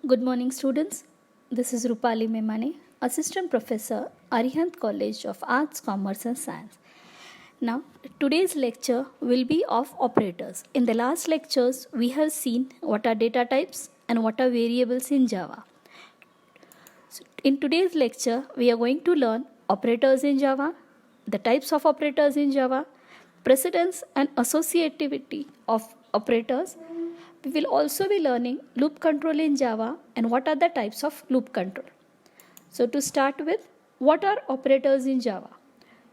Good morning, students. This is Rupali Memane, Assistant Professor, Arihant College of Arts, Commerce and Science. Now, today's lecture will be of operators. In the last lectures, we have seen what are data types and what are variables in Java. So, in today's lecture, we are going to learn operators in Java, the types of operators in Java, precedence and associativity of operators. We will also be learning loop control in Java and what are the types of loop control. So to start with, what are operators in Java?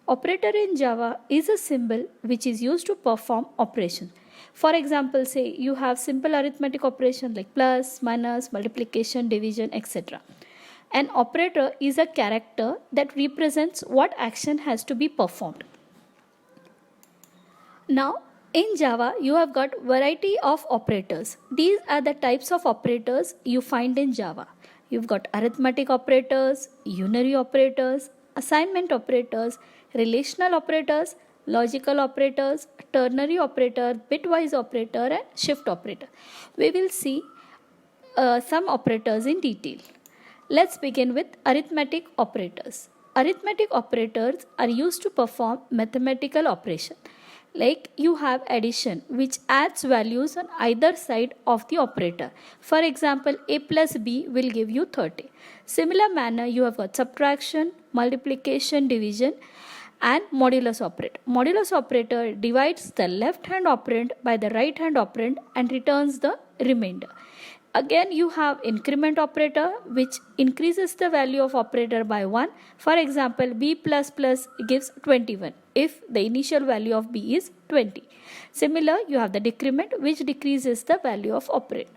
Operator in Java is a symbol which is used to perform operation. For example, say you have simple arithmetic operation like plus, minus, multiplication, division, etc. An operator is a character that represents what action has to be performed. Now, in Java, you have got variety of operators. These are the types of operators you find in Java. You've got arithmetic operators, unary operators, assignment operators, relational operators, logical operators, ternary operator, bitwise operator, and shift operator. We will see some operators in detail. Let's begin with arithmetic operators. Arithmetic operators are used to perform mathematical operation. Like you have addition which adds values on either side of the operator. For example, a plus b will give you 30. Similar manner, you have got subtraction, multiplication, division and modulus operator. Modulus operator divides the left hand operand by the right hand operand and returns the remainder. Again, you have increment operator which increases the value of operator by 1. For example, b plus plus gives 21 if the initial value of b is 20. Similar, you have the decrement which decreases the value of operator.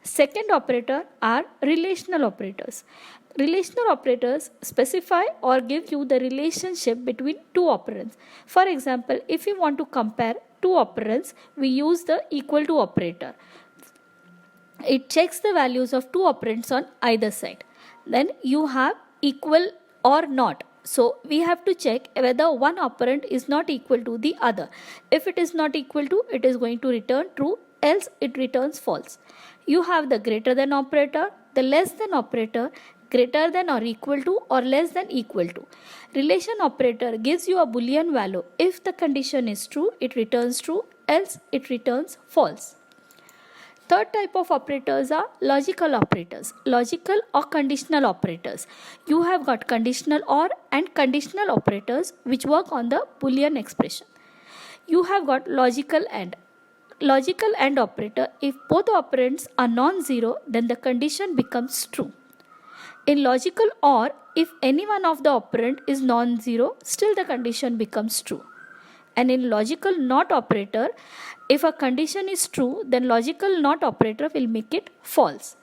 Second operator are relational operators. Relational operators specify or give you the relationship between two operands. For example, if you want to compare two operands, we use the equal to operator. It checks the values of two operands on either side. Then you have equal or not. So we have to check whether one operand is not equal to the other. If it is not equal to, it is going to return true, else it returns false. You have the greater than operator, the less than operator, greater than or equal to or less than equal to. Relation operator gives you a boolean value. If the condition is true, it returns true, else it returns false. Third type of operators are logical operators, logical or conditional operators. You have got conditional or and conditional operators which work on the Boolean expression. You have got logical and. Logical and operator, if both operands are non-zero, then the condition becomes true. In logical or, if any one of the operand is non-zero, still the condition becomes true. And in logical not operator, if a condition is true, then logical not operator will make it false.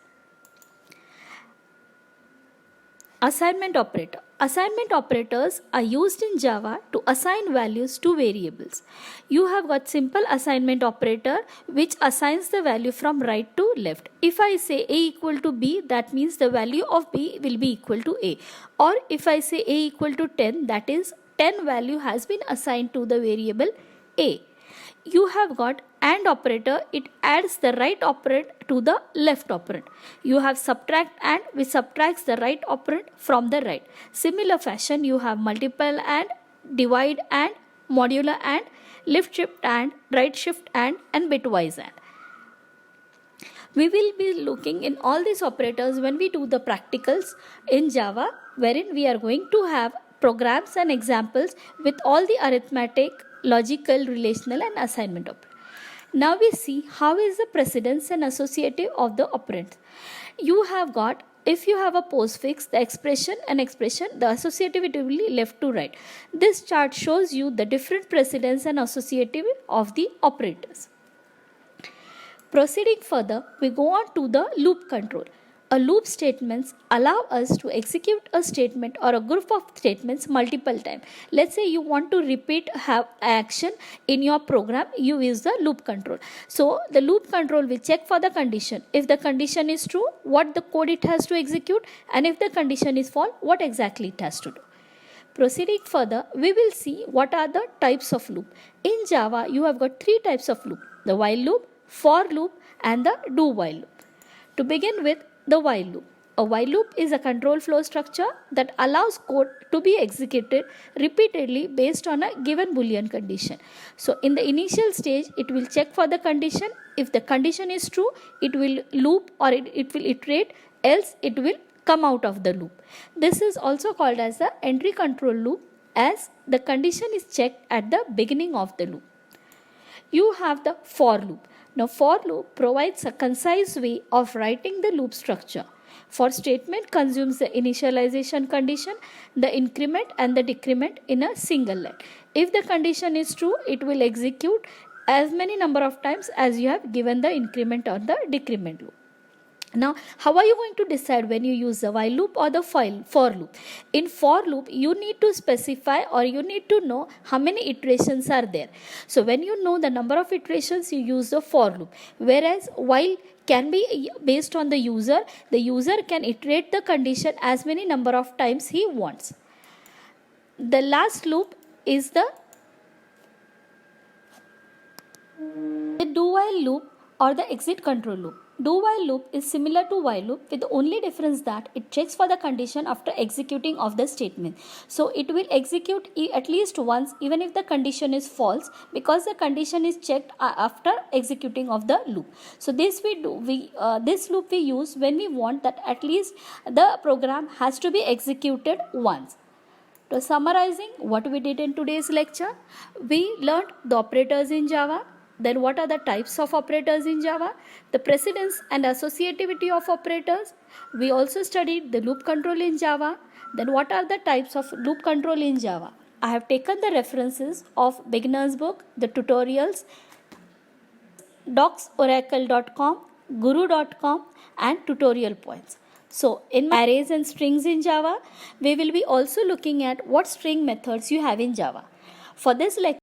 Assignment operator. Assignment operators are used in Java to assign values to variables. You have got simple assignment operator which assigns the value from right to left. If I say a equal to b, that means the value of b will be equal to a. Or if I say a equal to 10, that is 10 value has been assigned to the variable a. You have got AND operator, it adds the right operand to the left operand. You have subtract AND which subtracts the right operand from the right. Similar fashion, you have multiple AND, divide AND, modular AND, left shift AND, right shift AND and bitwise AND. We will be looking in all these operators when we do the practicals in Java, wherein we are going to have programs and examples with all the arithmetic, logical, relational and assignment operators. Now we see how is the precedence and associative of the operands. You have got, if you have a postfix, the expression, the associativity will be left to right. This chart shows you the different precedence and associative of the operators. Proceeding further, we go on to the loop control. A loop statements allow us to execute a statement or a group of statements multiple times. Let's say you want to repeat action in your program, you use the loop control. So the loop control will check for the condition. If the condition is true, what the code it has to execute, and if the condition is false, what exactly it has to do. Proceeding further, we will see what are the types of loop. In Java, you have got three types of loop: the while loop, for loop and the do while loop. To begin with, the while loop. A while loop is a control flow structure that allows code to be executed repeatedly based on a given Boolean condition. So in the initial stage, it will check for the condition. If the condition is true, it will loop or it will iterate, else it will come out of the loop. This is also called as the entry control loop, as the condition is checked at the beginning of the loop. You have the for loop. Now for loop provides a concise way of writing the loop structure. For statement consumes the initialization condition, the increment and the decrement in a single line. If the condition is true, it will execute as many number of times as you have given the increment or the decrement loop. Now, how are you going to decide when you use the while loop or the for loop? In for loop, you need to specify or you need to know how many iterations are there. So, when you know the number of iterations, you use the for loop. Whereas while can be based on the user can iterate the condition as many number of times he wants. The last loop is the do while loop or the exit control loop. Do while loop is similar to while loop with the only difference that it checks for the condition after executing of the statement. So it will execute at least once even if the condition is false, because the condition is checked after executing of the loop. So this loop we use when we want that at least the program has to be executed once. So summarizing what we did in today's lecture, we learned the operators in Java. Then what are the types of operators in Java? The precedence and associativity of operators. We also studied the loop control in Java. Then what are the types of loop control in Java? I have taken the references of beginner's book, the tutorials, docsoracle.com, guru.com and tutorial points. So in arrays and strings in Java, we will be also looking at what string methods you have in Java. For this lecture,